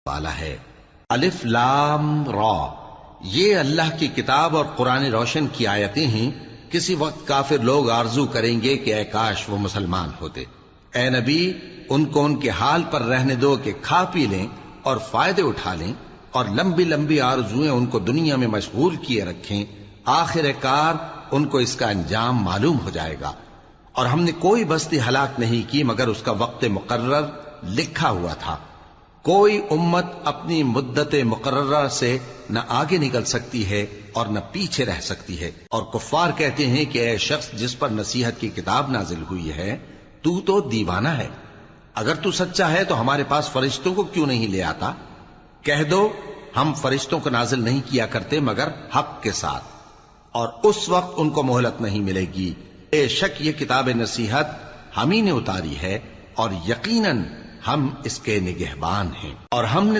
والا ہے۔ الف لام را، یہ اللہ کی کتاب اور قرآن روشن کی آیتیں ہیں۔ کسی وقت کافر لوگ آرزو کریں گے کہ اے کاش وہ مسلمان ہوتے۔ اے نبی، ان کو ان کے حال پر رہنے دو کہ کھا پی لیں اور فائدے اٹھا لیں، اور لمبی لمبی آرزویں ان کو دنیا میں مشغول کیے رکھیں۔ آخر کار ان کو اس کا انجام معلوم ہو جائے گا۔ اور ہم نے کوئی بستی ہلاک نہیں کی مگر اس کا وقت مقرر لکھا ہوا تھا۔ کوئی امت اپنی مدت مقررہ سے نہ آگے نکل سکتی ہے اور نہ پیچھے رہ سکتی ہے۔ اور کفار کہتے ہیں کہ اے شخص جس پر نصیحت کی کتاب نازل ہوئی ہے، تو دیوانہ ہے۔ اگر تو سچا ہے تو ہمارے پاس فرشتوں کو کیوں نہیں لے آتا؟ کہہ دو ہم فرشتوں کو نازل نہیں کیا کرتے مگر حق کے ساتھ، اور اس وقت ان کو مہلت نہیں ملے گی۔ بے شک یہ کتاب نصیحت ہم ہی نے اتاری ہے، اور یقیناً ہم اس کے نگہبان ہیں۔ اور ہم نے